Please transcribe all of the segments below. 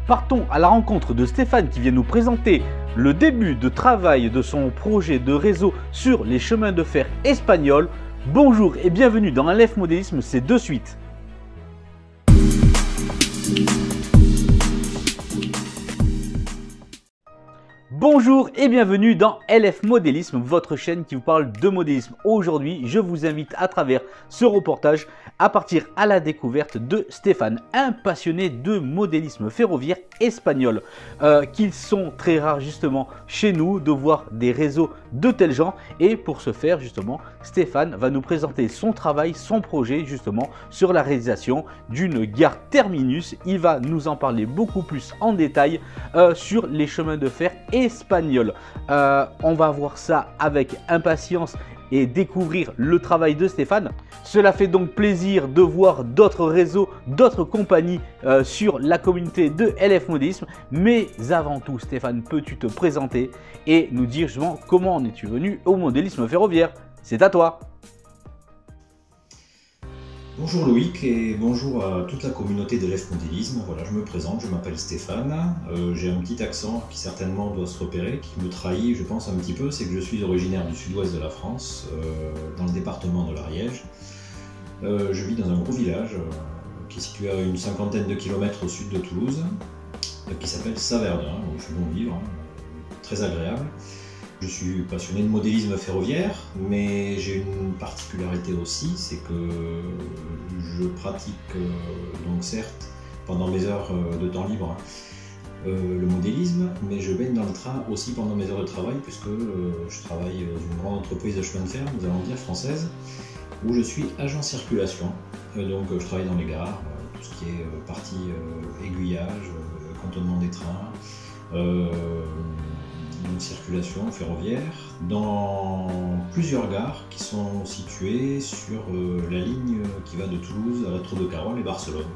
Partons à la rencontre de Stéphane qui vient nous présenter le début de travail de son projet de réseau sur les chemins de fer espagnols. Bonjour et bienvenue dans LF Modélisme, c'est de suite. Bonjour et bienvenue dans LF Modélisme, votre chaîne qui vous parle de modélisme. Aujourd'hui, je vous invite à travers ce reportage à partir à la découverte de Stéphane, un passionné de modélisme ferroviaire espagnol, qu'ils sont très rares justement chez nous de voir des réseaux de tel genre. Et pour ce faire justement, Stéphane va nous présenter son travail, son projet justement sur la réalisation d'une gare terminus. Il va nous en parler beaucoup plus en détail sur les chemins de fer espagnol. On va voir ça avec impatience et découvrir le travail de Stéphane. Cela fait donc plaisir de voir d'autres réseaux, d'autres compagnies sur la communauté de LF Modélisme. Mais avant tout, Stéphane, peux-tu te présenter et nous dire justement comment en es-tu venu au modélisme ferroviaire? C'est à toi. Bonjour Loïc et bonjour à toute la communauté d'LF Modélisme. Voilà, je me présente, je m'appelle Stéphane. J'ai un petit accent qui certainement doit se repérer, qui me trahit, je pense, un petit peu. C'est que je suis originaire du sud-ouest de la France, dans le département de l'Ariège. Je vis dans un gros village qui est situé à une cinquantaine de kilomètres au sud de Toulouse, qui s'appelle Saverdun, où je fais bon vivre, très agréable. Je suis passionné de modélisme ferroviaire, mais j'ai une particularité aussi, c'est que je pratique, donc certes, pendant mes heures de temps libre, le modélisme, mais je baigne dans le train aussi pendant mes heures de travail, puisque je travaille dans une grande entreprise de chemin de fer, nous allons dire française, où je suis agent circulation. Donc je travaille dans les gares, tout ce qui est partie aiguillage, cantonnement des trains, une circulation ferroviaire dans plusieurs gares qui sont situées sur la ligne qui va de Toulouse à la Tour de Carol et Barcelone.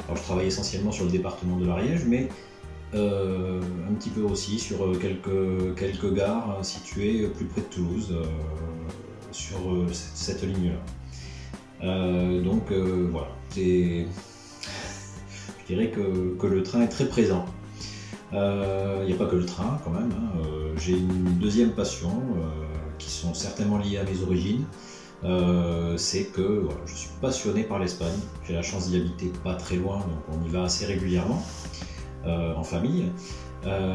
Alors je travaille essentiellement sur le département de l'Ariège, mais un petit peu aussi sur quelques gares situées plus près de Toulouse sur cette ligne-là. Donc voilà, je dirais que le train est très présent. Il n'y a pas que le train quand même, j'ai une deuxième passion qui sont certainement liées à mes origines, c'est que voilà, je suis passionné par l'Espagne, j'ai la chance d'y habiter pas très loin, donc on y va assez régulièrement en famille,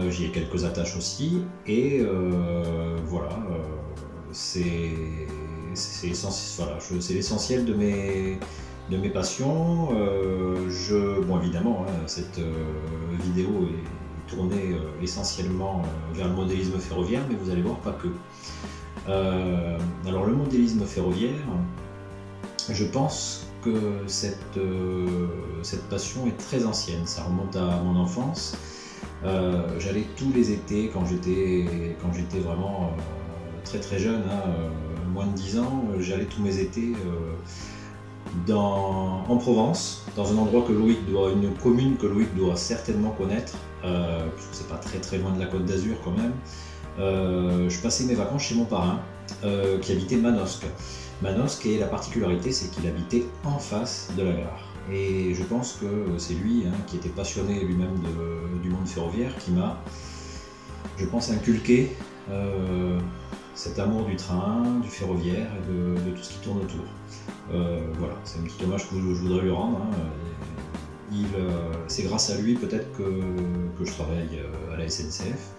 j'y ai quelques attaches aussi et voilà, c'est l'essentiel de mes passions. Bon évidemment, cette vidéo est tourné essentiellement vers le modélisme ferroviaire, mais vous allez voir pas que. Alors le modélisme ferroviaire, je pense que cette passion est très ancienne, ça remonte à mon enfance. J'allais tous les étés quand j'étais vraiment très très jeune, moins de 10 ans, j'allais tous mes étés en Provence, dans un endroit une commune que Loïc doit certainement connaître, puisque c'est pas très très loin de la Côte d'Azur quand même. Je passais mes vacances chez mon parrain, qui habitait Manosque. Manosque, et la particularité, c'est qu'il habitait en face de la gare. Et je pense que c'est lui, qui était passionné lui-même du monde ferroviaire, qui m'a, je pense, inculqué cet amour du train, du ferroviaire et de tout ce qui tourne autour. Voilà, c'est un petit hommage que je voudrais lui rendre. C'est grâce à lui peut-être que je travaille à la SNCF.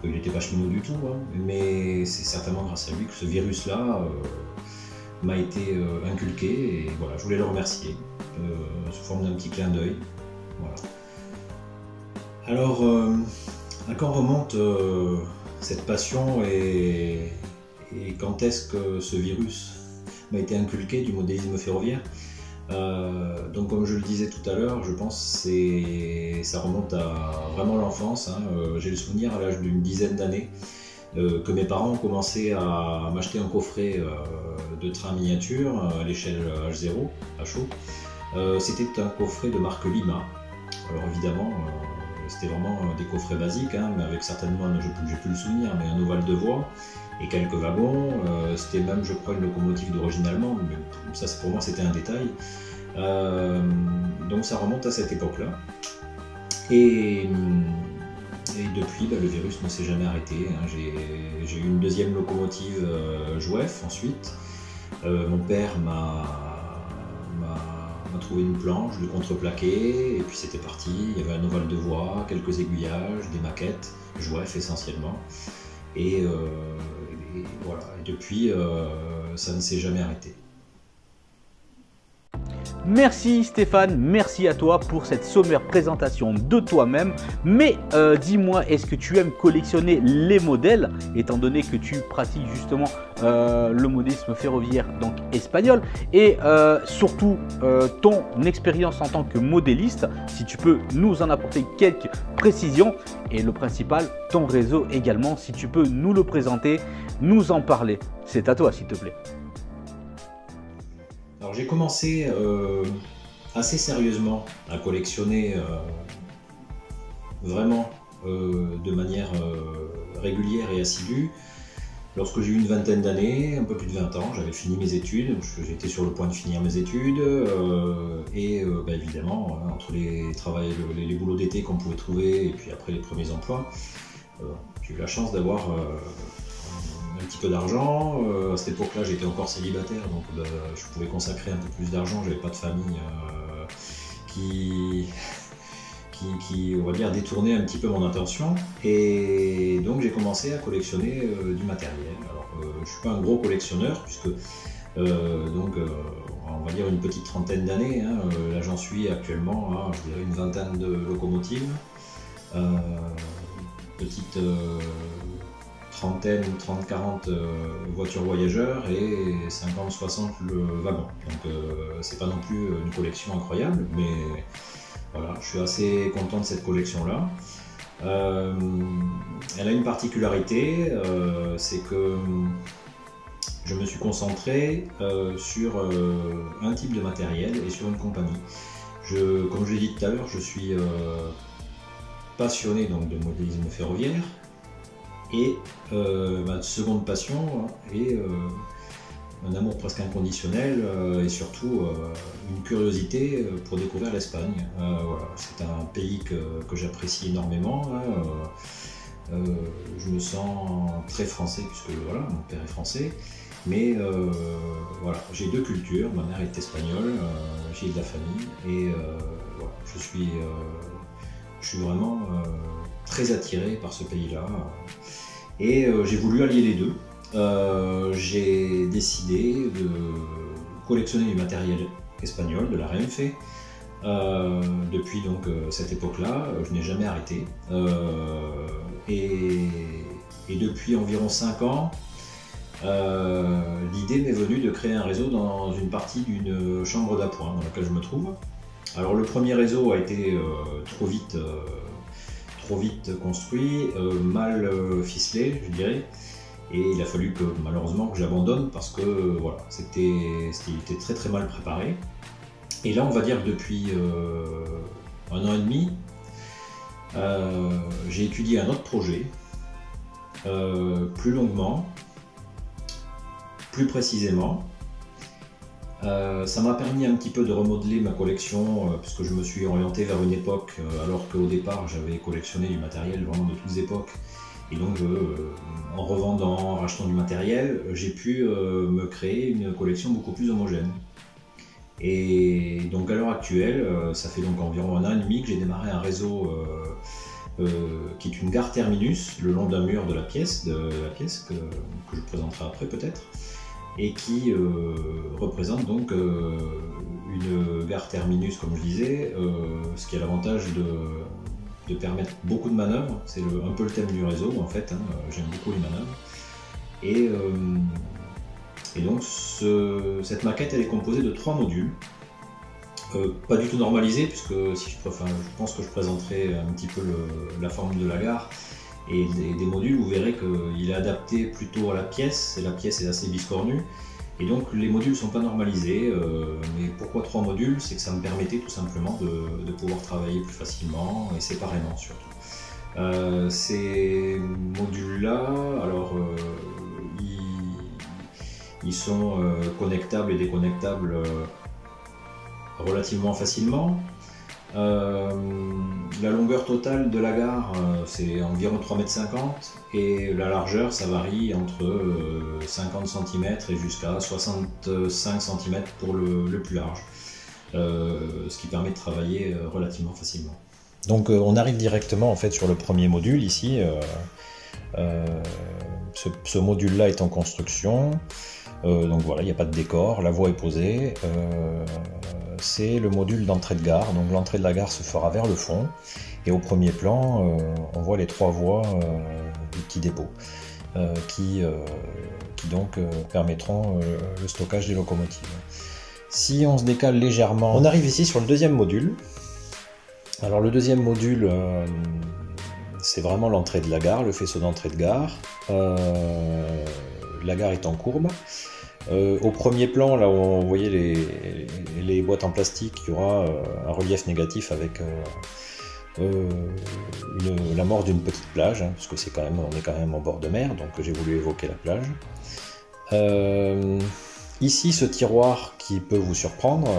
Il n'était pas cheminot du tout, mais c'est certainement grâce à lui que ce virus-là m'a été inculqué. Et voilà, je voulais le remercier sous forme d'un petit clin d'œil. Voilà. Alors, à quand remonte cette passion et quand est-ce que ce virus m'a été inculqué du modélisme ferroviaire? Donc comme je le disais tout à l'heure, je pense que ça remonte à vraiment l'enfance. J'ai le souvenir à l'âge d'une dizaine d'années que mes parents ont commencé à m'acheter un coffret de train miniature à l'échelle H0, HO. C'était un coffret de marque Lima. Alors évidemment, c'était vraiment des coffrets basiques, mais avec certainement, j'ai plus le souvenir, mais un ovale de voie et quelques wagons. C'était même, je crois, une locomotive d'origine allemande, mais ça pour moi c'était un détail. Donc ça remonte à cette époque-là. Et depuis, le virus ne s'est jamais arrêté. Hein. J'ai eu une deuxième locomotive Jouef ensuite. Mon père m'a trouvé une planche de contreplaqué et puis c'était parti. Il y avait un ovale de voie, quelques aiguillages, des maquettes, Jouef essentiellement. Et voilà. Et depuis, ça ne s'est jamais arrêté. Merci Stéphane, merci à toi pour cette sommaire présentation de toi-même. Mais dis-moi, est-ce que tu aimes collectionner les modèles, étant donné que tu pratiques justement le modélisme ferroviaire donc espagnol, et surtout ton expérience en tant que modéliste, si tu peux nous en apporter quelques précisions, et le principal, ton réseau également, si tu peux nous le présenter, nous en parler. C'est à toi s'il te plaît. Alors j'ai commencé assez sérieusement à collectionner vraiment de manière régulière et assidue lorsque j'ai eu une vingtaine d'années, un peu plus de 20 ans. J'avais fini mes études, j'étais sur le point de finir mes études évidemment entre les boulots d'été qu'on pouvait trouver et puis après les premiers emplois, j'ai eu la chance d'avoir un petit peu d'argent. À cette époque-là, j'étais encore célibataire, donc je pouvais consacrer un peu plus d'argent. J'avais pas de famille qui, on va dire, détournait un petit peu mon attention. Et donc, j'ai commencé à collectionner du matériel. Alors, je suis pas un gros collectionneur, puisque on va dire une petite trentaine d'années. Hein, là, j'en suis actuellement à, je dirais, une vingtaine de locomotives. Petite 30-40 voitures voyageurs et 50-60 wagons. Donc c'est pas non plus une collection incroyable, mais voilà, je suis assez content de cette collection-là. Elle a une particularité, c'est que je me suis concentré sur un type de matériel et sur une compagnie. Comme je l'ai dit tout à l'heure, je suis passionné donc, de modélisme ferroviaire. Et ma seconde passion est un amour presque inconditionnel et surtout une curiosité pour découvrir l'Espagne. Voilà, c'est un pays que j'apprécie énormément. Je me sens très français puisque voilà, mon père est français. Mais voilà, j'ai deux cultures, ma mère est espagnole, j'ai de la famille et voilà, je suis vraiment très attiré par ce pays-là. Et j'ai voulu allier les deux. J'ai décidé de collectionner du matériel espagnol, de la Renfe. Depuis donc cette époque-là, je n'ai jamais arrêté. Et depuis environ 5 ans, l'idée m'est venue de créer un réseau dans une partie d'une chambre d'appoint dans laquelle je me trouve. Alors le premier réseau a été trop vite construit, mal ficelé, je dirais, et il a fallu que malheureusement que j'abandonne parce que voilà, c'était très très mal préparé. Et là, on va dire que depuis 1 an et demi, j'ai étudié un autre projet, plus longuement, plus précisément. Ça m'a permis un petit peu de remodeler ma collection puisque je me suis orienté vers une époque alors qu'au départ j'avais collectionné du matériel vraiment de toutes les époques et donc en revendant, en rachetant du matériel, j'ai pu me créer une collection beaucoup plus homogène. Et donc à l'heure actuelle, ça fait donc environ 1 an et demi que j'ai démarré un réseau qui est une gare terminus le long d'un mur de la pièce que je présenterai après peut-être, et qui représente donc une gare terminus comme je disais, ce qui a l'avantage de permettre beaucoup de manœuvres. C'est un peu le thème du réseau en fait, hein, j'aime beaucoup les manœuvres. Et donc cette maquette elle est composée de 3 modules, pas du tout normalisés puisque je pense que je présenterai un petit peu la forme de la gare. Et des modules, vous verrez qu'il est adapté plutôt à la pièce, et la pièce est assez biscornue. Et donc les modules ne sont pas normalisés. Mais pourquoi 3 modules? C'est que ça me permettait tout simplement de pouvoir travailler plus facilement et séparément surtout. Ces modules-là, alors ils sont connectables et déconnectables relativement facilement. La longueur totale de la gare, c'est environ 3,50 m et la largeur, ça varie entre 50 cm et jusqu'à 65 cm pour le plus large, ce qui permet de travailler relativement facilement. Donc on arrive directement en fait sur le premier module ici. Ce module-là est en construction, donc voilà, il n'y a pas de décor, la voie est posée. C'est le module d'entrée de gare, donc l'entrée de la gare se fera vers le fond, et au premier plan, on voit les 3 voies du petit dépôt, qui donc permettront le stockage des locomotives. Si on se décale légèrement, on arrive ici sur le deuxième module. Alors le deuxième module, c'est vraiment l'entrée de la gare, le faisceau d'entrée de gare. La gare est en courbe. Au premier plan, là où on voyait les boîtes en plastique, il y aura un relief négatif avec l'amorce d'une petite plage, hein, parce que on est quand même en bord de mer, donc j'ai voulu évoquer la plage. Ici, ce tiroir qui peut vous surprendre,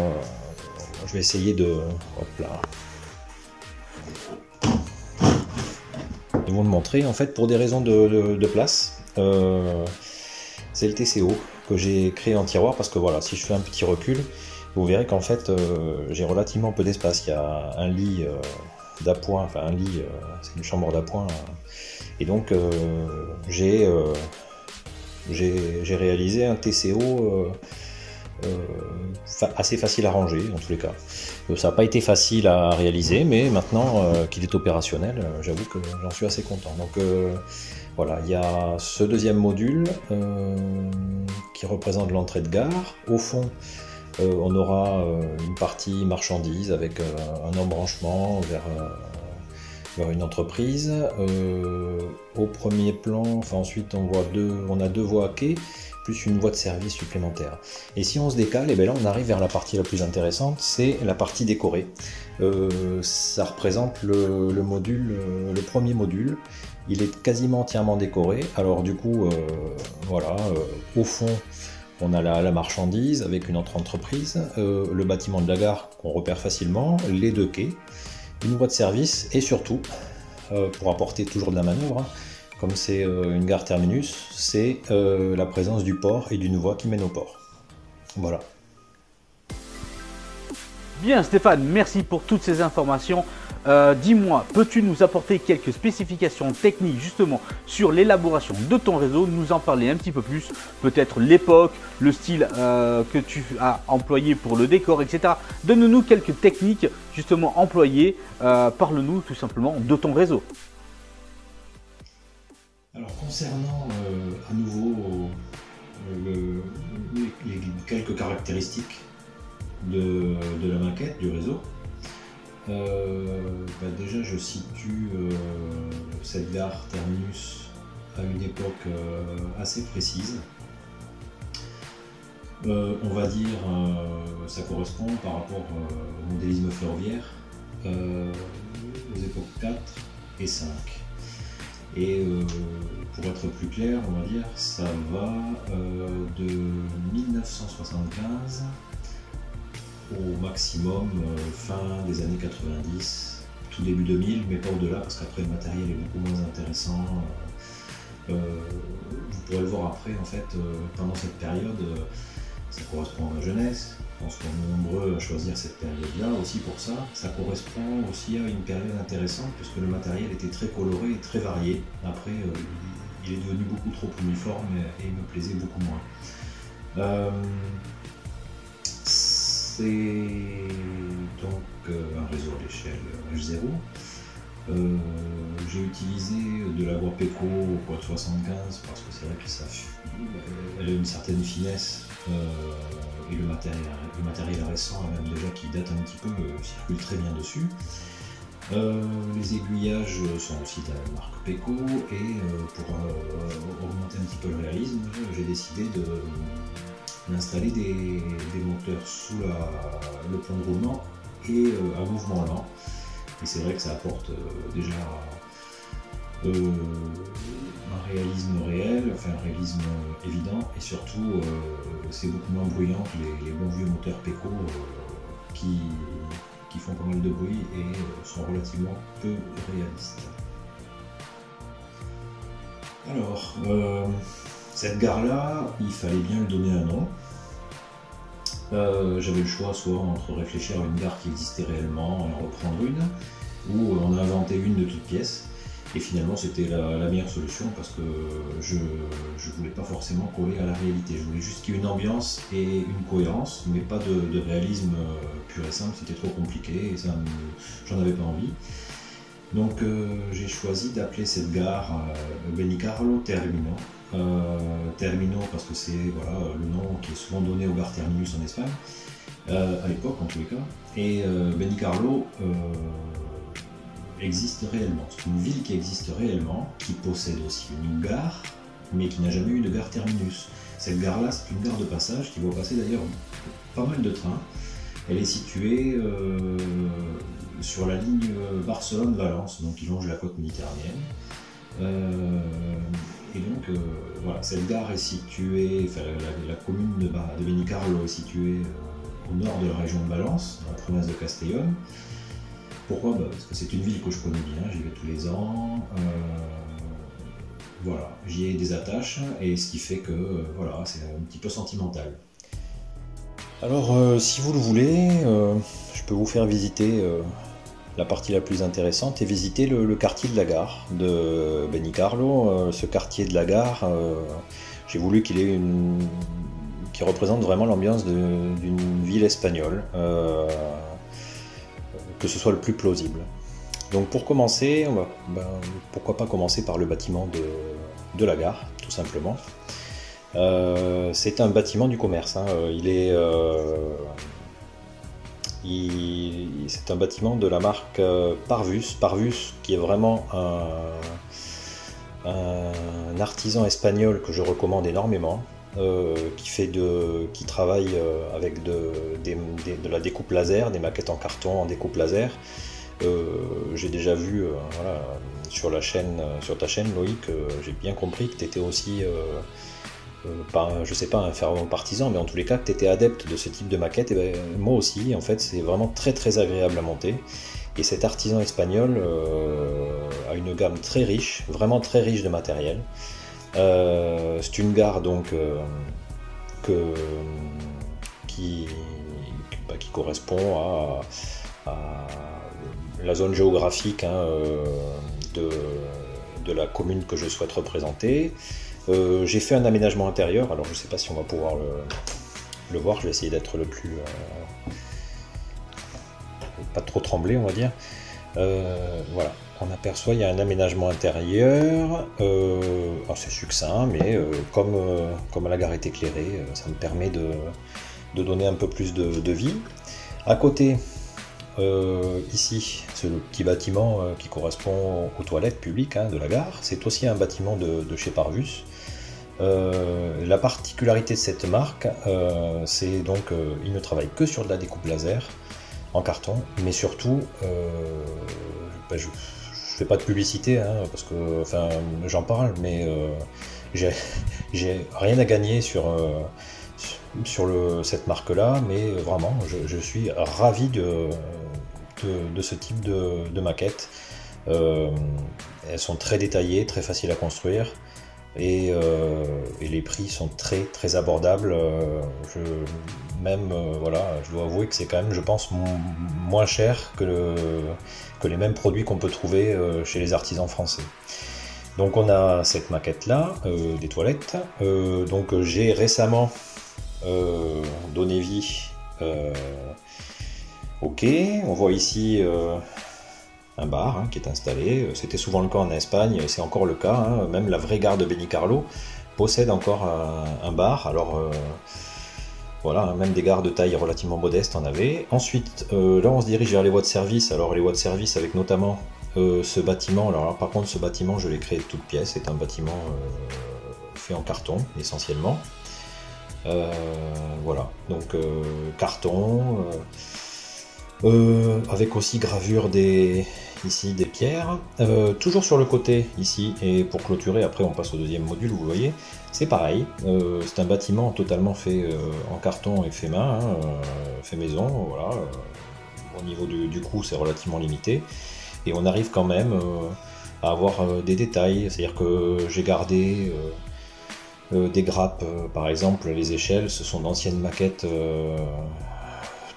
je vais essayer de... Hop là. De vous le montrer, en fait, pour des raisons de place. C'est le TCO que j'ai créé en tiroir, parce que voilà, si je fais un petit recul, vous verrez qu'en fait j'ai relativement peu d'espace. Il y a un lit d'appoint, enfin un lit, c'est une chambre d'appoint, et donc j'ai réalisé un TCO assez facile à ranger en tous les cas. Ça n'a pas été facile à réaliser, mais maintenant qu'il est opérationnel, j'avoue que j'en suis assez content. Donc voilà, il y a ce deuxième module qui représente l'entrée de gare. Au fond, on aura une partie marchandise avec un embranchement vers une entreprise. Au premier plan, enfin ensuite on a 2 voies à quai, plus une voie de service supplémentaire. Et si on se décale, et bien là on arrive vers la partie la plus intéressante, c'est la partie décorée. Ça représente le premier module. Il est quasiment entièrement décoré. Alors du coup, voilà, au fond, on a la marchandise avec une autre entreprise, le bâtiment de la gare qu'on repère facilement, les 2 quais, une voie de service et surtout, pour apporter toujours de la manœuvre, comme c'est une gare terminus, c'est la présence du port et d'une voie qui mène au port. Voilà. Bien Stéphane, merci pour toutes ces informations. Dis-moi, peux-tu nous apporter quelques spécifications techniques justement sur l'élaboration de ton réseau, nous en parler un petit peu plus, peut-être l'époque, le style que tu as employé pour le décor, etc. Donne-nous quelques techniques justement employées, parle-nous tout simplement de ton réseau. Alors concernant à nouveau les quelques caractéristiques de la maquette, du réseau, déjà je situe cette gare terminus à une époque assez précise. On va dire ça correspond par rapport au modélisme ferroviaire aux époques 4 et 5. Et pour être plus clair, on va dire, ça va de 1975 au maximum fin des années 90, tout début 2000, mais pas au-delà, parce qu'après le matériel est beaucoup moins intéressant. Vous pourrez le voir après, en fait, pendant cette période, ça correspond à ma jeunesse. Je pense qu'on est nombreux à choisir cette période-là aussi pour ça. Ça correspond aussi à une période intéressante puisque le matériel était très coloré et très varié. Après, il est devenu beaucoup trop uniforme et me plaisait beaucoup moins. C'est donc un réseau à l'échelle H0. J'ai utilisé de la voie Peco au quad 75 parce que c'est vrai qu'elle a une certaine finesse. Et le matériel récent, même déjà qui date un petit peu, circule très bien dessus. Les aiguillages sont aussi de la marque Peco et pour augmenter un petit peu le réalisme, j'ai décidé d'installer des moteurs sous le plan de roulement et à mouvement lent. Et c'est vrai que ça apporte déjà un réalisme réel, enfin un réalisme évident, et surtout c'est beaucoup moins bruyant que les bons vieux moteurs Peco qui qui font pas mal de bruit et sont relativement peu réalistes. Alors, cette gare-là, il fallait bien lui donner un nom. J'avais le choix soit entre réfléchir à une gare qui existait réellement, en reprendre une, ou en inventer une de toutes pièces. Et finalement, c'était la meilleure solution parce que je voulais pas forcément coller à la réalité. Je voulais juste qu'il y ait une ambiance et une cohérence, mais pas de réalisme pur et simple. C'était trop compliqué et j'en avais pas envie. Donc j'ai choisi d'appeler cette gare Benicarlo Termino. Termino parce que c'est le nom qui est souvent donné aux gares terminus en Espagne, à l'époque en tous les cas. Et Benicarlo existe réellement. C'est une ville qui existe réellement, qui possède aussi une gare, mais qui n'a jamais eu de gare terminus. Cette gare-là, c'est une gare de passage qui voit passer d'ailleurs pas mal de trains. Elle est située sur la ligne Barcelone-Valence, donc qui longe la côte méditerranéenne. Et donc, voilà, cette gare est située, enfin, la commune de Benicarlo est située au nord de la région de Valence, dans la province de Castellón. Pourquoi? Parce que c'est une ville que je connais bien, j'y vais tous les ans. Voilà, j'y ai des attaches, et ce qui fait que voilà, c'est un petit peu sentimental. Alors, si vous le voulez, je peux vous faire visiter la partie la plus intéressante et visiter le quartier de la gare de Benicarlo. Ce quartier de la gare, j'ai voulu qu'il représente vraiment l'ambiance d'une ville espagnole, que ce soit le plus plausible. Donc pour commencer, pourquoi pas commencer par le bâtiment de la gare, tout simplement. C'est un bâtiment du commerce, hein. C'est un bâtiment de la marque Parvus, qui est vraiment un artisan espagnol que je recommande énormément, qui travaille avec de la découpe laser, des maquettes en carton en découpe laser. J'ai déjà vu sur ta chaîne Loïc, j'ai bien compris que tu étais aussi je sais pas, un fervent partisan, mais en tous les cas que tu étais adepte de ce type de maquette. Et ben, moi aussi, en fait, c'est vraiment très très agréable à monter. Et cet artisan espagnol a une gamme très riche, vraiment très riche de matériel. C'est une gare donc qui correspond à la zone géographique, hein, de la commune que je souhaite représenter. J'ai fait un aménagement intérieur, alors je ne sais pas si on va pouvoir le voir, je vais essayer d'être le plus... pas trop tremblé, on va dire. Voilà, on aperçoit, il y a un aménagement intérieur, c'est succinct, mais comme la gare est éclairée, ça me permet de donner un peu plus de vie. À côté, ici, c'est le petit bâtiment qui correspond aux toilettes publiques, hein, de la gare. C'est aussi un bâtiment de chez Parvus. La particularité de cette marque, c'est donc il ne travaille que sur de la découpe laser en carton, mais surtout, je fais pas de publicité, hein, parce que, enfin, j'en parle, mais j'ai rien à gagner sur cette marque-là, mais vraiment, je suis ravi de ce type de maquettes. Elles sont très détaillées, très faciles à construire, et les prix sont très très abordables. Je dois avouer que c'est quand même, je pense, moins cher que les mêmes produits qu'on peut trouver chez les artisans français. Donc on a cette maquette là, des toilettes. Donc j'ai récemment donné vie. Ok, on voit ici un bar, hein, qui est installé. C'était souvent le cas en Espagne, et c'est encore le cas, hein. Même la vraie gare de Benicarlo possède encore un bar. Alors voilà, hein, même des gares de taille relativement modeste en avaient. Ensuite, là on se dirige vers les voies de service. Alors les voies de service avec notamment ce bâtiment. Alors là, par contre, ce bâtiment, je l'ai créé de toutes pièces. C'est un bâtiment fait en carton essentiellement. Voilà, donc carton, avec aussi gravure ici des pierres. Toujours sur le côté ici, et pour clôturer, après on passe au deuxième module, vous voyez, c'est pareil. C'est un bâtiment totalement fait en carton et fait main, hein, fait maison, voilà. au niveau du coût, c'est relativement limité. Et on arrive quand même à avoir des détails, c'est-à-dire que j'ai gardé des grappes, par exemple, les échelles, ce sont d'anciennes maquettes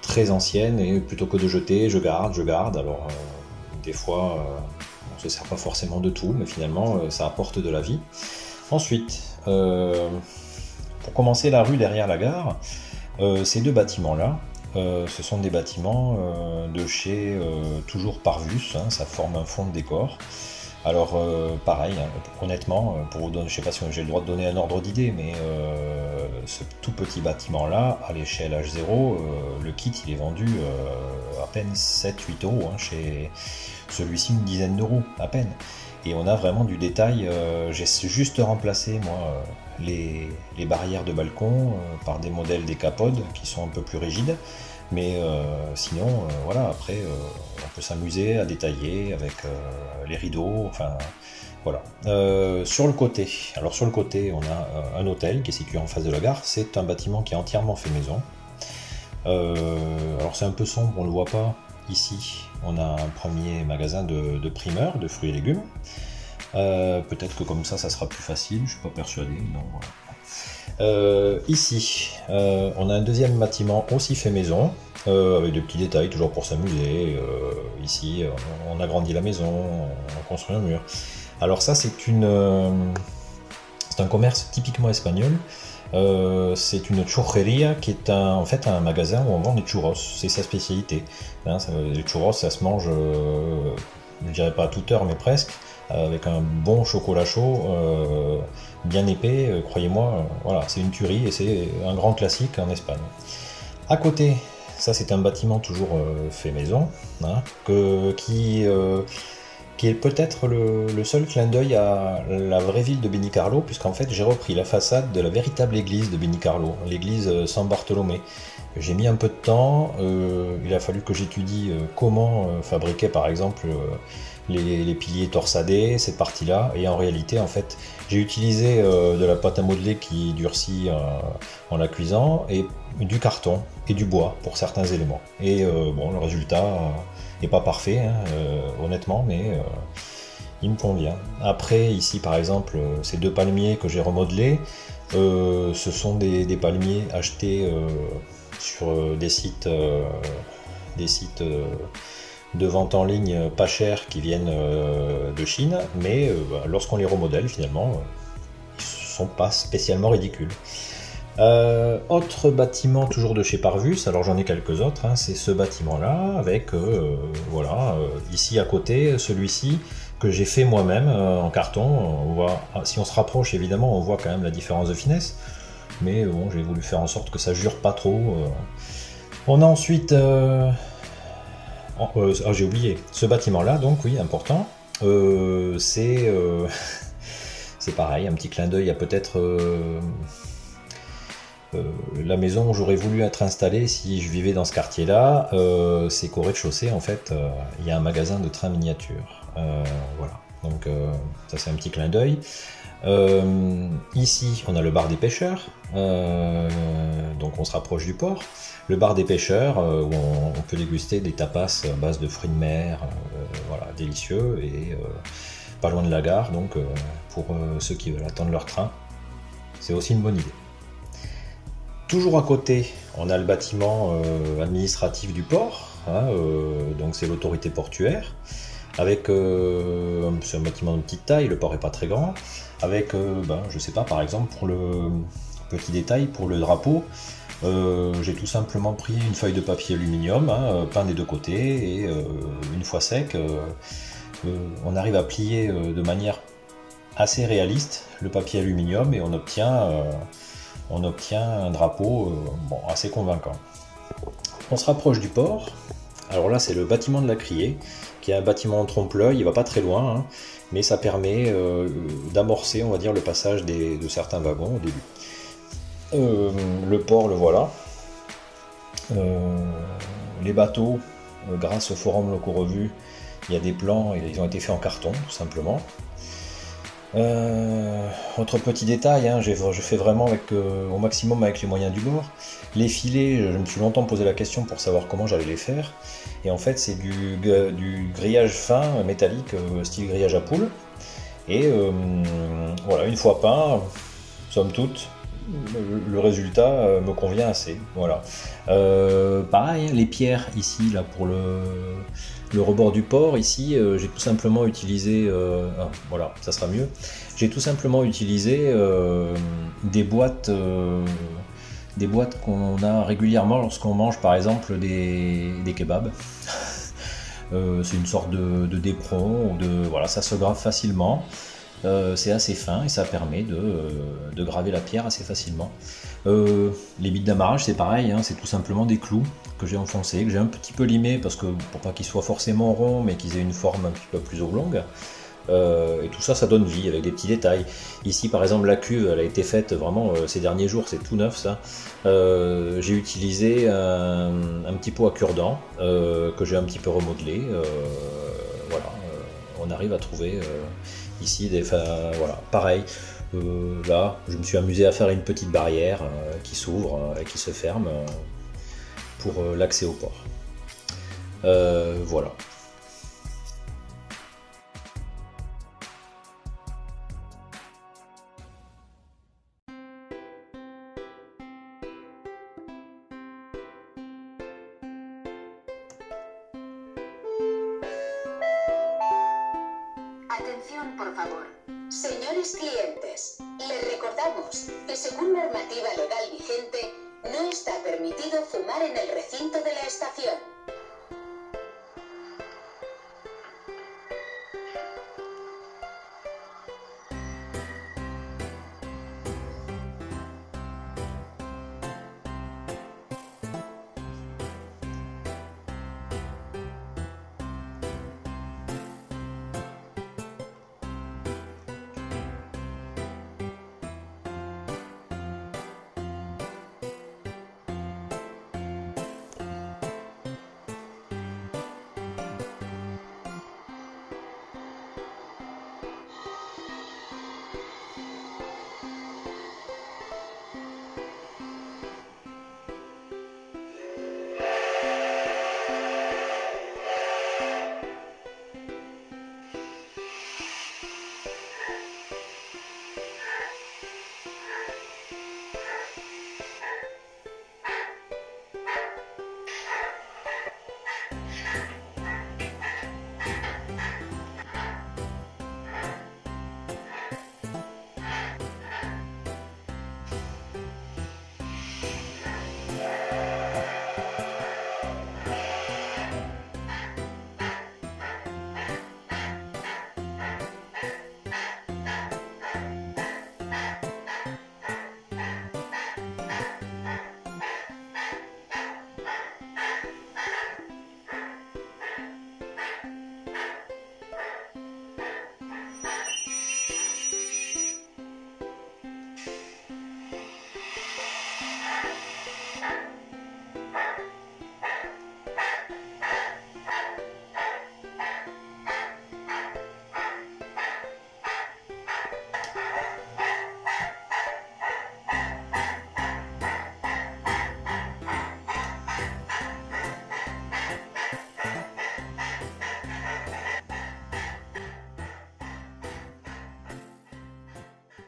très anciennes, et plutôt que de jeter, je garde. Alors, des fois, on ne se sert pas forcément de tout, mais finalement, ça apporte de la vie. Ensuite, pour commencer la rue derrière la gare, ces deux bâtiments-là, ce sont des bâtiments de chez toujours Parvus, hein, ça forme un fond de décor. Alors pareil, hein, honnêtement, pour vous donner, je ne sais pas si j'ai le droit de donner un ordre d'idée, mais ce tout petit bâtiment-là, à l'échelle H0, le kit il est vendu à peine 7-8 euros, hein, chez celui-ci une dizaine d'euros à peine. Et on a vraiment du détail, j'ai juste remplacé moi les barrières de balcon par des modèles décapodes qui sont un peu plus rigides. Mais sinon, voilà, après, on peut s'amuser à détailler avec les rideaux, enfin, voilà. Sur le côté, on a un hôtel qui est situé en face de la gare. C'est un bâtiment qui est entièrement fait maison. Alors c'est un peu sombre, on ne le voit pas. Ici, on a un premier magasin de primeurs, de fruits et légumes. Peut-être que comme ça sera plus facile, je ne suis pas persuadé. Non, voilà. Ici, on a un deuxième bâtiment aussi fait maison, avec des petits détails, toujours pour s'amuser. Ici, on agrandit la maison, on construit un mur. Alors ça, c'est un commerce typiquement espagnol. C'est une churreria qui est en fait un magasin où on vend des churros, c'est sa spécialité. Hein, les churros, ça se mange, je ne dirais pas à toute heure, mais presque, avec un bon chocolat chaud, bien épais, croyez-moi, voilà, c'est une tuerie et c'est un grand classique en Espagne. À côté, ça c'est un bâtiment toujours fait maison, hein, qui est peut-être le seul clin d'œil à la vraie ville de Benicarló, puisqu'en fait j'ai repris la façade de la véritable église de Benicarló, l'église San Bartolomé. J'ai mis un peu de temps, il a fallu que j'étudie comment fabriquer par exemple les piliers torsadés, cette partie-là, et en réalité en fait j'ai utilisé de la pâte à modeler qui durcit en la cuisant, et du carton et du bois pour certains éléments. Et bon, le résultat n'est pas parfait, hein, honnêtement, mais il me convient. Après, ici par exemple, ces deux palmiers que j'ai remodelés, ce sont des palmiers achetés sur des sites de vente en ligne pas chers qui viennent de Chine, mais lorsqu'on les remodèle finalement, ils ne sont pas spécialement ridicules. Autre bâtiment toujours de chez Parvus, alors j'en ai quelques autres, hein, c'est ce bâtiment là avec voilà, ici à côté, celui-ci que j'ai fait moi-même en carton. On voit, si on se rapproche évidemment on voit quand même la différence de finesse, mais bon, j'ai voulu faire en sorte que ça jure pas trop. On a ensuite j'ai oublié, ce bâtiment-là, donc oui, important, c'est pareil, un petit clin d'œil à peut-être la maison où j'aurais voulu être installé si je vivais dans ce quartier-là. C'est qu'au rez-de-chaussée, en fait, il y a un magasin de trains miniatures. Voilà, donc ça c'est un petit clin d'œil. Ici, on a le bar des pêcheurs, donc on se rapproche du port. Le bar des pêcheurs, où on peut déguster des tapas à base de fruits de mer, voilà, délicieux, et pas loin de la gare, donc pour ceux qui veulent attendre leur train, c'est aussi une bonne idée. Toujours à côté, on a le bâtiment administratif du port, hein, donc c'est l'autorité portuaire, avec c'est un bâtiment de petite taille, le port n'est pas très grand, avec, je sais pas, par exemple, pour le petit détail, pour le drapeau, j'ai tout simplement pris une feuille de papier aluminium, hein, peint des deux côtés, et une fois sec, on arrive à plier de manière assez réaliste le papier aluminium, et on obtient un drapeau bon, assez convaincant. On se rapproche du port. Alors là, c'est le bâtiment de la Criée, qui est un bâtiment en trompe-l'œil, il va pas très loin, hein, mais ça permet d'amorcer, on va dire, le passage de certains wagons au début. Le port, le voilà. Les bateaux, grâce au forum Locaux Revue, il y a des plans et ils ont été faits en carton, tout simplement. Autre petit détail, hein, je fais vraiment au maximum avec les moyens du bord. Les filets, je me suis longtemps posé la question pour savoir comment j'allais les faire. Et en fait, c'est du grillage fin métallique, style grillage à poule. Et voilà, une fois peint, somme toute, le résultat me convient assez. Voilà. Pareil, les pierres ici, là, pour le rebord du port, ici, j'ai tout simplement utilisé, voilà, ça sera mieux. J'ai tout simplement utilisé des boîtes qu'on a régulièrement lorsqu'on mange, par exemple, des kebabs. C'est une sorte de d'éperon, voilà, ça se grave facilement. C'est assez fin et ça permet de graver la pierre assez facilement. Les bits d'amarrage, c'est pareil, hein, c'est tout simplement des clous que j'ai enfoncés, que j'ai un petit peu limés parce que pour pas qu'ils soient forcément ronds, mais qu'ils aient une forme un petit peu plus oblongue. Et tout ça, ça donne vie avec des petits détails. Ici, par exemple, la cuve, elle a été faite vraiment ces derniers jours, c'est tout neuf ça. J'ai utilisé un petit pot à cure-dent que j'ai un petit peu remodelé. Voilà, on arrive à trouver ici voilà, pareil. Là, je me suis amusé à faire une petite barrière qui s'ouvre et qui se ferme pour l'accès au port. Voilà. Atención, por favor. Señores clientes, les recordamos que según normativa legal vigente, no está permitido fumar en el recinto de la estación.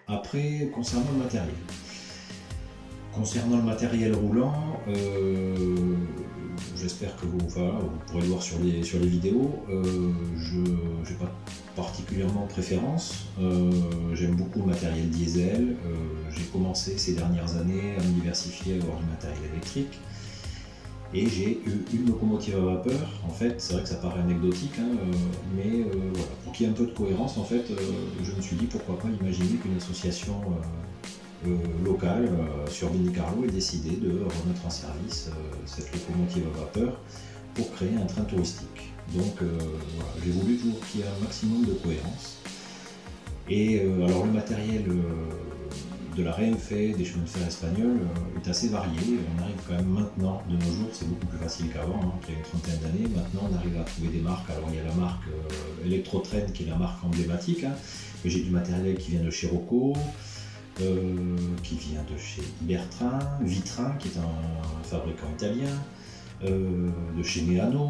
Après, concernant le matériel. Concernant le matériel roulant, j'espère que vous pourrez le voir sur les vidéos. Je n'ai pas particulièrement de préférence. J'aime beaucoup le matériel diesel. J'ai commencé ces dernières années à me diversifier, à avoir du matériel électrique. Et j'ai eu une locomotive à vapeur. En fait, c'est vrai que ça paraît anecdotique, hein, mais voilà, pour qu'il y ait un peu de cohérence, en fait, je me suis dit pourquoi pas imaginer qu'une association locale sur Vinny-Carlo ait décidé de remettre en service cette locomotive à vapeur pour créer un train touristique. Donc voilà, j'ai voulu toujours qu'il y ait un maximum de cohérence. Et alors le matériel de la Renfe, des chemins de fer espagnols, est assez varié. On arrive quand même maintenant, de nos jours, c'est beaucoup plus facile qu'avant, hein, il y a une trentaine d'années. Maintenant, on arrive à trouver des marques. Alors, il y a la marque Electrotrend qui est la marque emblématique. Hein, mais j'ai du matériel qui vient de chez Rocco, qui vient de chez Bertrin, Vitrin, qui est un fabricant italien, de chez Meano,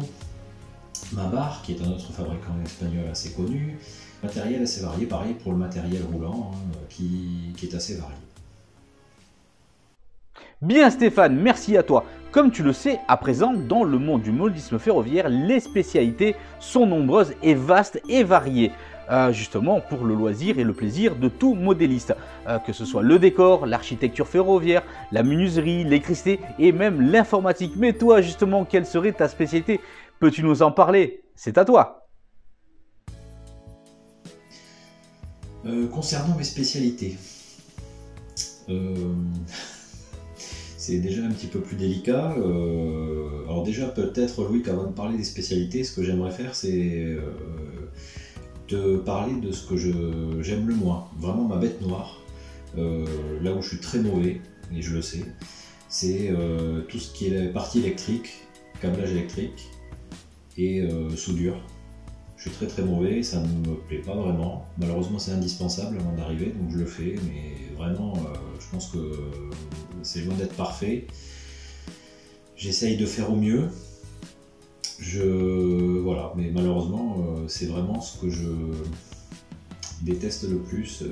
Mabar, qui est un autre fabricant espagnol assez connu. Matériel assez varié, pareil pour le matériel roulant, hein, qui est assez varié. Bien Stéphane, merci à toi. Comme tu le sais, à présent, dans le monde du modélisme ferroviaire, les spécialités sont nombreuses et vastes et variées. Justement pour le loisir et le plaisir de tout modéliste, que ce soit le décor, l'architecture ferroviaire, la menuiserie, l'électricité et même l'informatique. Mais toi justement, quelle serait ta spécialité? Peux-tu nous en parler? C'est à toi. Concernant mes spécialités, c'est déjà un petit peu plus délicat. Alors déjà peut-être Loïc, avant de parler des spécialités, ce que j'aimerais faire c'est te parler de ce que j'aime le moins, vraiment ma bête noire, là où je suis très mauvais, et je le sais, c'est tout ce qui est la partie électrique, câblage électrique et soudure. Je suis très mauvais, ça ne me plaît pas vraiment. Malheureusement c'est indispensable avant d'arriver, donc je le fais, mais vraiment je pense que c'est loin d'être parfait. J'essaye de faire au mieux. Voilà, mais malheureusement c'est vraiment ce que je déteste le plus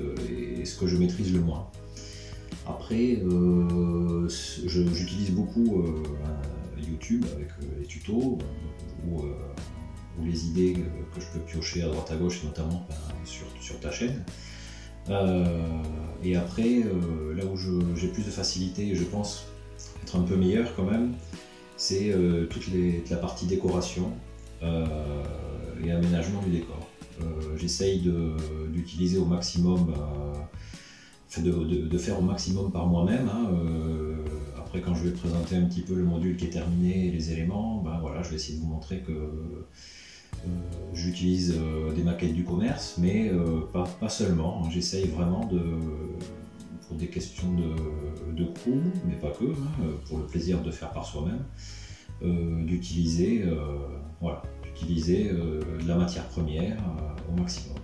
et ce que je maîtrise le moins. Après, j'utilise beaucoup YouTube avec les tutos ou les idées que je peux piocher à droite à gauche, notamment sur ta chaîne. Et après, là où j'ai plus de facilité et je pense être un peu meilleur quand même, c'est toute la partie décoration et aménagement du décor. J'essaye d'utiliser au maximum, de faire au maximum par moi-même. Hein, après, quand je vais présenter un petit peu le module qui est terminé et les éléments, ben voilà, je vais essayer de vous montrer que j'utilise des maquettes du commerce, mais pas seulement. J'essaye vraiment pour des questions de coût, mais pas que, hein, pour le plaisir de faire par soi-même, d'utiliser de la matière première au maximum.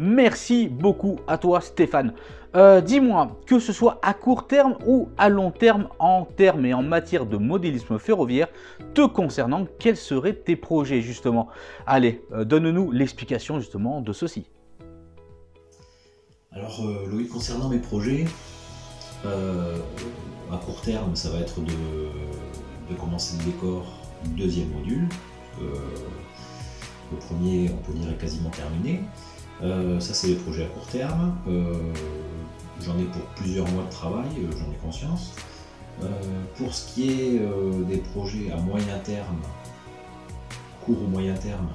Merci beaucoup à toi Stéphane. Dis-moi, que ce soit à court terme ou à long terme, en termes et en matière de modélisme ferroviaire, te concernant, quels seraient tes projets justement? Allez, donne-nous l'explication justement de ceci. Alors Loïc, concernant mes projets, à court terme, ça va être de commencer le décor du deuxième module. Le premier, on peut dire, est quasiment terminé. Ça c'est les projets à court terme, j'en ai pour plusieurs mois de travail, j'en ai conscience. Pour ce qui est des projets à moyen terme, court ou moyen terme,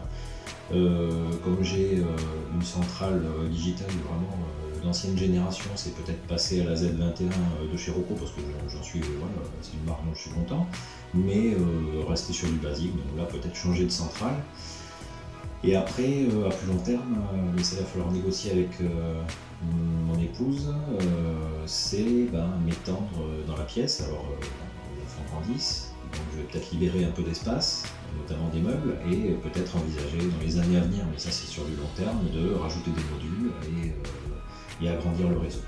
comme j'ai une centrale digitale vraiment d'ancienne génération, c'est peut-être passer à la Z21 de chez Rocco, parce que j'en suis, voilà, c'est une marque dont je suis content, mais rester sur du basique, donc là peut-être changer de centrale. Et après, à plus long terme, mais ça va falloir négocier avec mon épouse, c'est m'étendre dans la pièce. Alors, les enfants grandissent, donc je vais peut-être libérer un peu d'espace, notamment des meubles, et peut-être envisager dans les années à venir, mais ça c'est sur du long terme, de rajouter des modules et agrandir le réseau.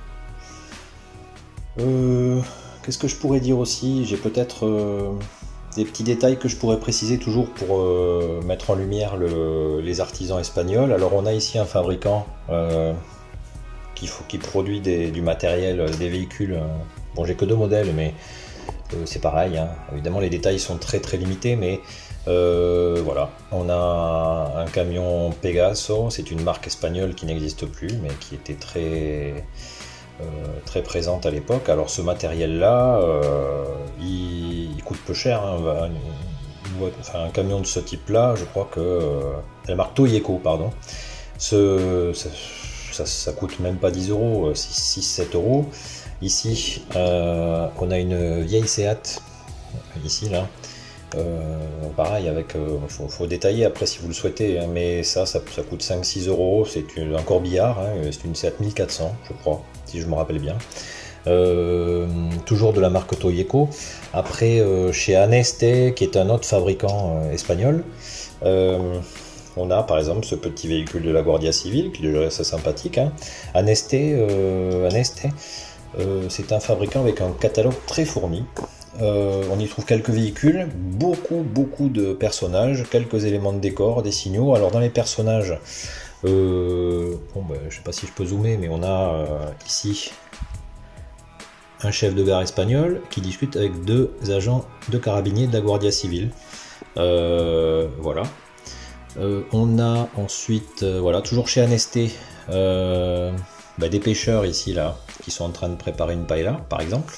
Qu'est-ce que je pourrais dire aussi? J'ai peut-être des petits détails que je pourrais préciser toujours pour mettre en lumière les artisans espagnols. Alors on a ici un fabricant qui produit du matériel, des véhicules. Bon, j'ai que 2 modèles, mais c'est pareil, hein. Évidemment les détails sont très limités, mais voilà. On a un camion Pegaso, c'est une marque espagnole qui n'existe plus, mais qui était très présente à l'époque. Alors ce matériel là il coûte peu cher, hein. Un camion de ce type là, je crois que la marque Toyeko, pardon. Ça coûte même pas 10 €, 6-7 €. Ici, on a une vieille Seat, ici, là. Pareil, avec, faut détailler après si vous le souhaitez, hein, mais ça coûte 5-6 €. C'est un corbillard, hein, c'est une Seat 1400, je crois, si je me rappelle bien. Toujours de la marque Toyeko. Après, chez Aneste, qui est un autre fabricant espagnol, on a par exemple ce petit véhicule de la Guardia Civil, qui est déjà assez sympathique. Hein. Aneste, c'est un fabricant avec un catalogue très fourni. On y trouve quelques véhicules, beaucoup de personnages, quelques éléments de décor, des signaux. Alors dans les personnages, je sais pas si je peux zoomer, mais on a ici un chef de gare espagnol qui discute avec 2 agents de carabiniers de la Guardia Civil. Voilà. On a ensuite, voilà, toujours chez Aneste, des pêcheurs ici là qui sont en train de préparer une paella, par exemple.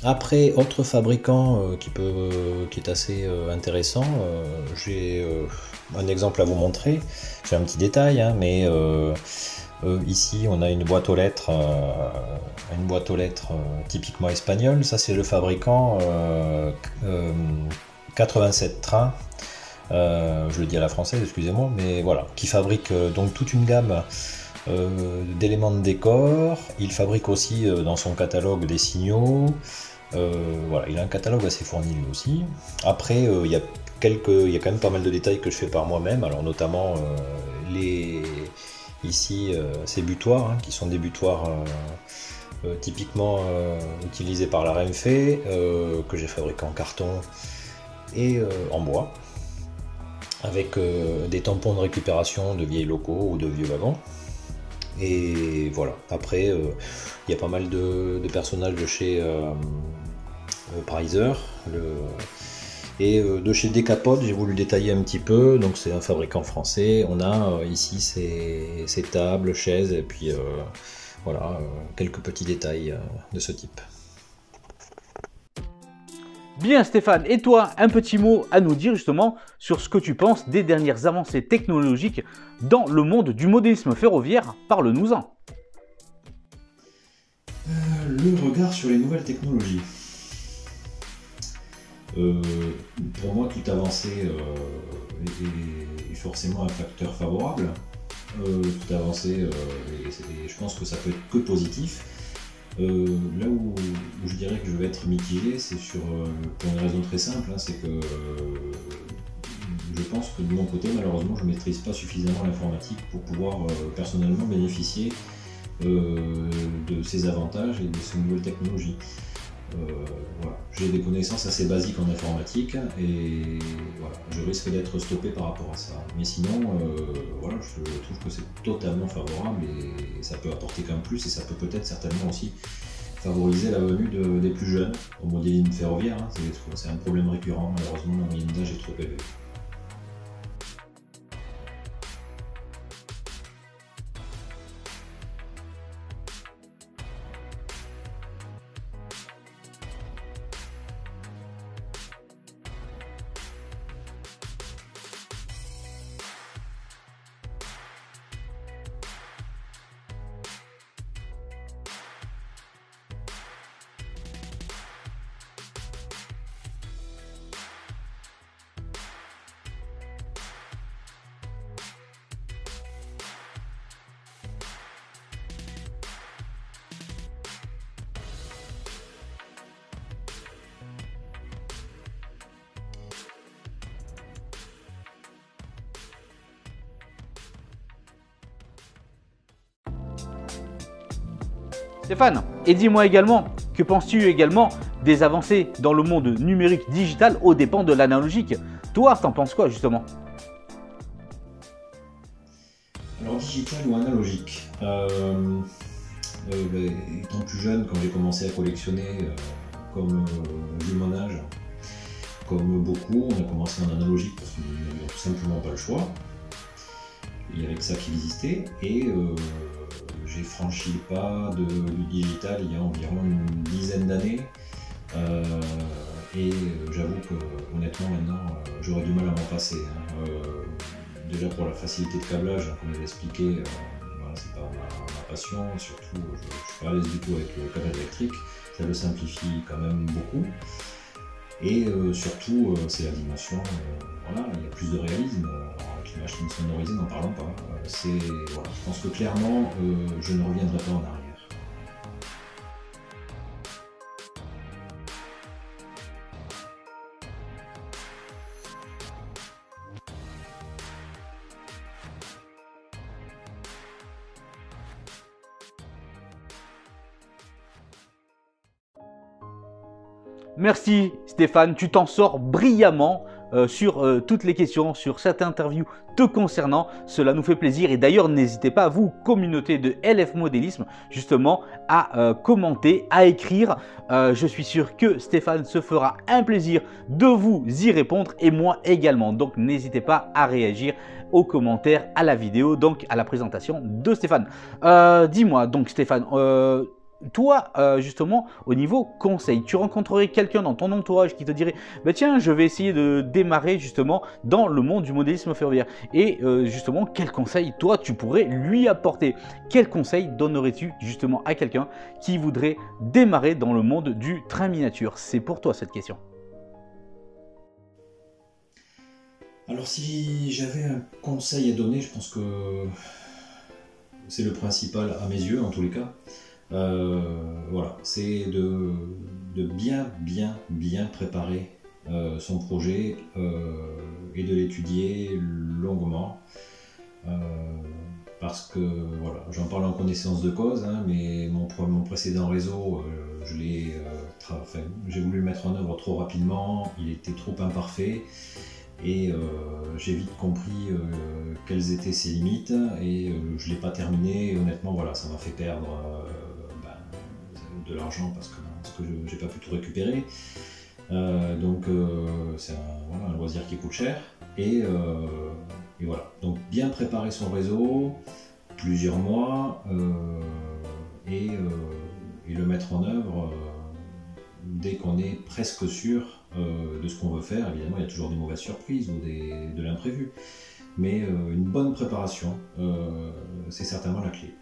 Après, autre fabricant qui est assez intéressant, j'ai un exemple à vous montrer. C'est un petit détail, hein, mais ici on a une boîte aux lettres, typiquement espagnole. Ça c'est le fabricant 87 trains. Je le dis à la française, excusez-moi, mais voilà, qui fabrique donc toute une gamme d'éléments de décor. Il fabrique aussi dans son catalogue des signaux. Voilà, il a un catalogue assez fourni lui aussi. Après, il y a quand même pas mal de détails que je fais par moi-même. Alors notamment ces butoirs, hein, qui sont des butoirs typiquement utilisés par la Renfe, que j'ai fabriqué en carton et en bois, avec des tampons de récupération de vieilles locaux ou de vieux wagons. Et voilà, après il y a pas mal de personnages de chez Preiser et de chez Decapod. J'ai voulu détailler un petit peu, donc c'est un fabricant français. On a ici ces tables, chaises, et puis voilà, quelques petits détails de ce type. Bien Stéphane, et toi, un petit mot à nous dire justement sur ce que tu penses des dernières avancées technologiques dans le monde du modélisme ferroviaire. Parle-nous-en. Le regard sur les nouvelles technologies. Pour moi, toute avancée est forcément un facteur favorable. Toute avancée, et je pense que ça peut être que positif. Là où je dirais que je vais être mitigé, c'est pour une raison très simple, hein, c'est que je pense que de mon côté, malheureusement, je ne maîtrise pas suffisamment l'informatique pour pouvoir personnellement bénéficier de ces avantages et de ces nouvelles technologies. Voilà. J'ai des connaissances assez basiques en informatique et voilà, je risque d'être stoppé par rapport à ça. Mais sinon, voilà, je trouve que c'est totalement favorable et ça peut apporter qu'un plus, et ça peut peut-être certainement aussi favoriser la venue des plus jeunes au modélisme ferroviaire. Hein. C'est un problème récurrent, malheureusement la moyenne d'âge est trop élevée. Stéphane, et dis-moi également, que penses-tu également des avancées dans le monde numérique digital aux dépens de l'analogique? Toi, t'en penses quoi justement? Alors digital ou analogique, étant plus jeune, quand j'ai commencé à collectionner, comme vu mon âge, comme beaucoup, on a commencé en analogique parce qu'on n'avait tout simplement pas le choix. Il y avait que ça qui existait, et j'ai franchi le pas du digital il y a environ une dizaine d'années, Et j'avoue que honnêtement maintenant j'aurais du mal à m'en passer. Hein. Déjà pour la facilité de câblage, comme je l'ai expliqué, voilà, c'est pas ma passion, surtout je suis pas à l'aise du tout avec le câblage électrique, ça le simplifie quand même beaucoup. Et surtout c'est la dimension, voilà, il y a plus de réalisme, avec une machine sonorisée n'en parlons pas. Voilà, je pense que clairement je ne reviendrai pas en arrière. Merci Stéphane, tu t'en sors brillamment sur toutes les questions, sur cette interview te concernant. Cela nous fait plaisir et d'ailleurs n'hésitez pas, vous, communauté de LF Modélisme, justement à commenter, à écrire. Je suis sûr que Stéphane se fera un plaisir de vous y répondre et moi également. Donc n'hésitez pas à réagir aux commentaires, à la vidéo, donc à la présentation de Stéphane. Dis-moi donc Stéphane, toi, justement, au niveau conseil, tu rencontrerais quelqu'un dans ton entourage qui te dirait bah, « Tiens, je vais essayer de démarrer justement dans le monde du modélisme ferroviaire. » Et justement, quel conseil, toi, tu pourrais lui apporter? Quel conseil donnerais-tu justement à quelqu'un qui voudrait démarrer dans le monde du train miniature? C'est pour toi cette question. Alors si j'avais un conseil à donner, je pense que c'est le principal à mes yeux en tous les cas. Voilà, c'est de bien préparer son projet et de l'étudier longuement parce que voilà, j'en parle en connaissance de cause, hein, mais mon précédent réseau, j'ai voulu le mettre en œuvre trop rapidement, il était trop imparfait et j'ai vite compris quelles étaient ses limites et je ne l'ai pas terminé et honnêtement voilà, ça m'a fait perdre de l'argent parce que j'ai pas pu tout récupérer. Donc c'est un loisir qui coûte cher et voilà. Donc bien préparer son réseau, plusieurs mois et le mettre en œuvre dès qu'on est presque sûr de ce qu'on veut faire. Évidemment, il y a toujours des mauvaises surprises ou de l'imprévu, mais une bonne préparation, c'est certainement la clé.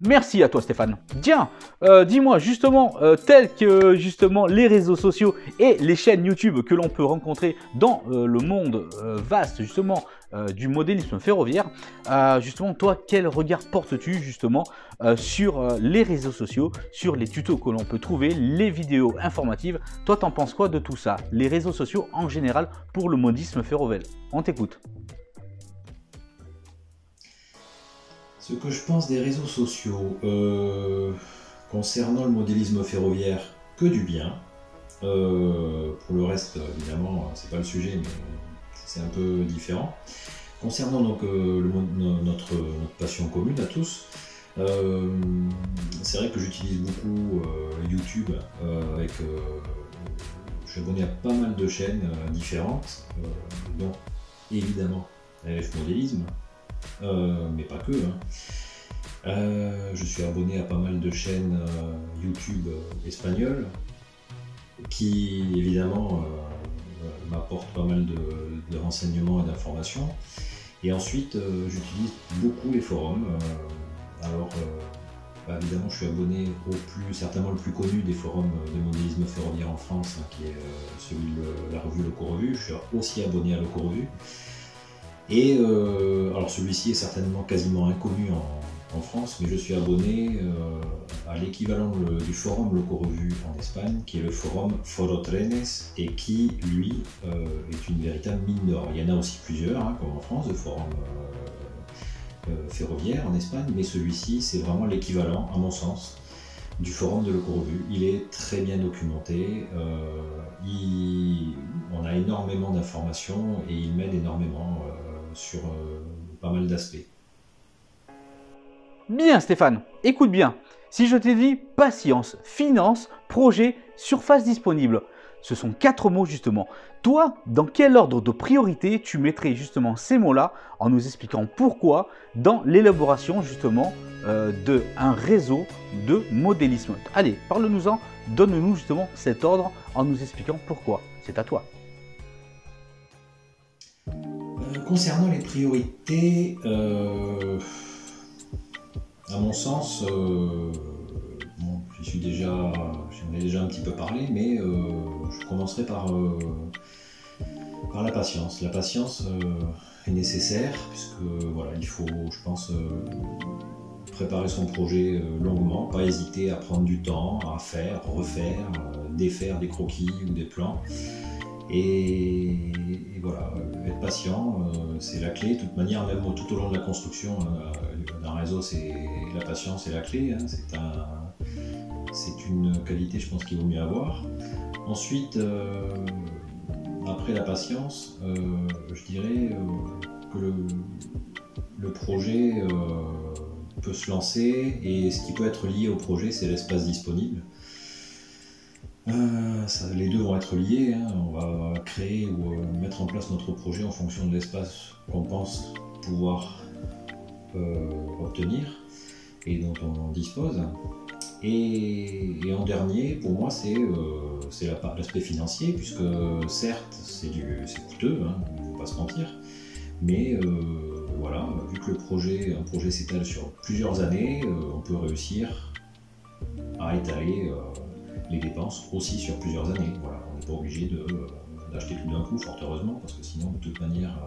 Merci à toi Stéphane. Tiens, dis-moi justement, tels que justement les réseaux sociaux et les chaînes YouTube que l'on peut rencontrer dans le monde vaste justement du modélisme ferroviaire, justement toi, quel regard portes-tu justement sur les réseaux sociaux, sur les tutos que l'on peut trouver, les vidéos informatives? Toi, t'en penses quoi de tout ça? Les réseaux sociaux en général pour le modélisme ferroviaire. On t'écoute. Ce que je pense des réseaux sociaux concernant le modélisme ferroviaire, que du bien. Pour le reste, évidemment, c'est pas le sujet, mais c'est un peu différent. Concernant donc notre passion commune à tous, c'est vrai que j'utilise beaucoup YouTube avec je suis abonné à pas mal de chaînes différentes, dont évidemment LF Modélisme. Mais pas que. Hein. Je suis abonné à pas mal de chaînes YouTube espagnoles qui évidemment m'apportent pas mal de renseignements et d'informations. Et ensuite j'utilise beaucoup les forums Alors, évidemment, je suis abonné certainement le plus connu des forums de modélisme ferroviaire en France, hein, qui est celui de la revue Loco-Revue. Je suis aussi abonné à Loco-Revue. Et alors celui-ci est certainement quasiment inconnu en France, mais je suis abonné à l'équivalent du forum Loco-Revue en Espagne, qui est le forum Forotrenes, et qui, lui, est une véritable mine d'or. Il y en a aussi plusieurs, hein, comme en France, de forums ferroviaires en Espagne, mais celui-ci, c'est vraiment l'équivalent, à mon sens, du forum de Loco-Revue. Il est très bien documenté, on a énormément d'informations et il m'aide énormément sur pas mal d'aspects. Bien Stéphane, écoute bien. Si je t'ai dit patience, finance, projet, surface disponible, ce sont 4 mots justement. Toi, dans quel ordre de priorité tu mettrais justement ces mots-là en nous expliquant pourquoi dans l'élaboration justement d'un réseau de modélisme? Allez, parle-nous-en, donne-nous justement cet ordre en nous expliquant pourquoi. C'est à toi. Concernant les priorités, à mon sens, j'en ai déjà un petit peu parlé, mais je commencerai par la patience. La patience est nécessaire, puisque voilà, il faut, je pense, préparer son projet longuement, pas hésiter à prendre du temps, à faire, refaire, défaire des croquis ou des plans. Et voilà, être patient, c'est la clé. De toute manière, même tout au long de la construction d'un réseau, la patience est la clé. Hein. C'est une qualité, je pense, qu'il vaut mieux avoir. Ensuite, après la patience, je dirais que le projet peut se lancer, et ce qui peut être lié au projet, c'est l'espace disponible. Les deux vont être liés, hein. On va créer ou mettre en place notre projet en fonction de l'espace qu'on pense pouvoir obtenir et dont on dispose. Et en dernier, pour moi, c'est l'aspect financier, puisque certes, c'est coûteux, hein, il ne faut pas se mentir, mais voilà, vu que un projet s'étale sur plusieurs années, on peut réussir à étaler les dépenses aussi sur plusieurs années. Voilà, on n'est pas obligé d'acheter tout d'un coup, fort heureusement, parce que sinon, de toute manière,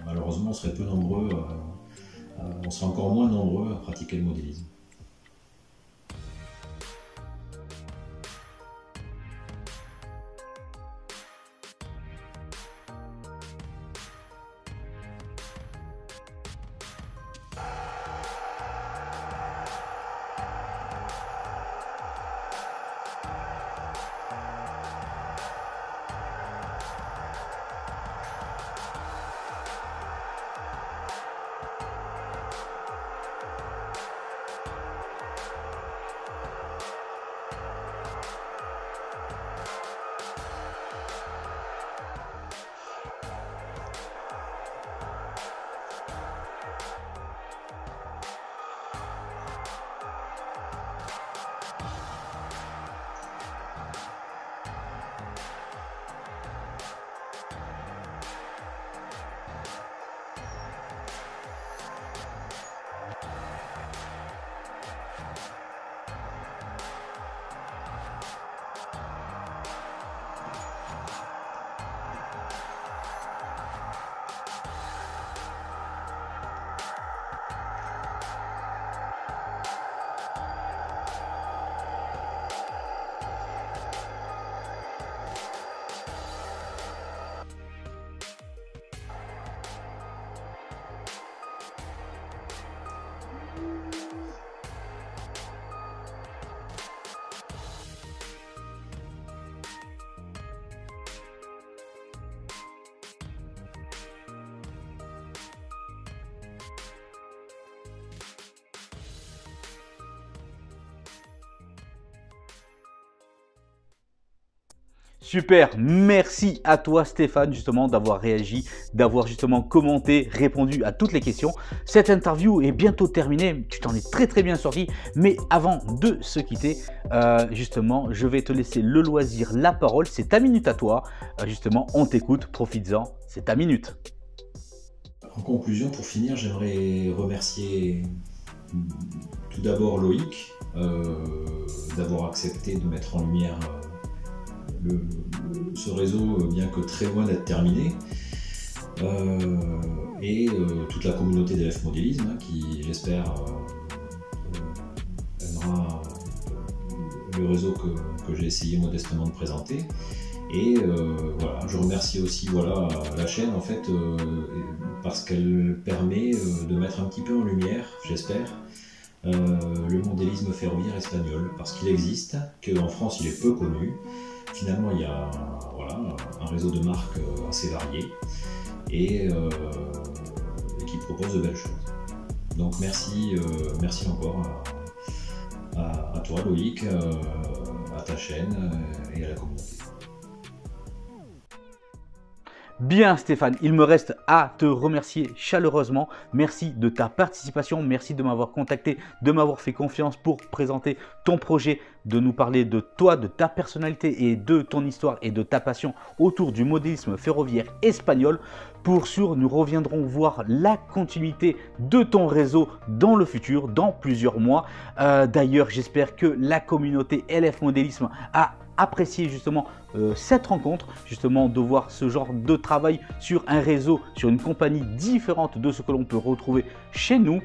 malheureusement, on serait peu nombreux, on serait encore moins nombreux à pratiquer le modélisme. Super, merci à toi Stéphane justement d'avoir réagi, d'avoir justement commenté, répondu à toutes les questions. Cette interview est bientôt terminée, tu t'en es très bien sorti, mais avant de se quitter, justement, je vais te laisser le loisir, la parole, c'est ta minute à toi. Justement, on t'écoute, profites-en, c'est ta minute. En conclusion, pour finir, j'aimerais remercier tout d'abord Loïc d'avoir accepté de mettre en lumière ce réseau, bien que très loin d'être terminé, et toute la communauté d'LF Modélisme qui, j'espère, aimera le réseau que j'ai essayé modestement de présenter. Et voilà, je remercie aussi la chaîne en fait parce qu'elle permet de mettre un petit peu en lumière, j'espère, le modélisme ferroviaire espagnol, parce qu'il existe, qu'en France il est peu connu. Finalement il y a un réseau de marques assez varié et qui propose de belles choses. Donc merci encore à toi Loïc, à ta chaîne et à la communauté. Bien Stéphane, il me reste à te remercier chaleureusement. Merci de ta participation, merci de m'avoir contacté, de m'avoir fait confiance pour présenter ton projet, de nous parler de toi, de ta personnalité et de ton histoire et de ta passion autour du modélisme ferroviaire espagnol. Pour sûr, nous reviendrons voir la continuité de ton réseau dans le futur, dans plusieurs mois. D'ailleurs, j'espère que la communauté LF Modélisme a apprécié justement cette rencontre, justement de voir ce genre de travail sur un réseau, sur une compagnie différente de ce que l'on peut retrouver chez nous.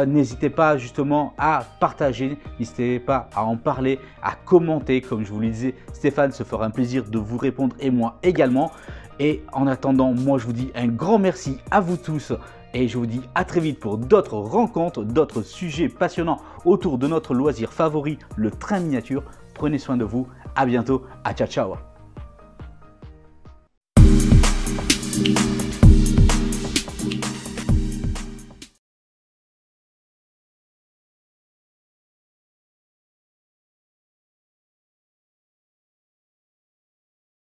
N'hésitez pas justement à partager, n'hésitez pas à en parler, à commenter. Comme je vous le disais, Stéphane se fera un plaisir de vous répondre et moi également. Et en attendant, moi je vous dis un grand merci à vous tous. Et je vous dis à très vite pour d'autres rencontres, d'autres sujets passionnants autour de notre loisir favori, le train miniature. Prenez soin de vous. À bientôt. À ciao ciao.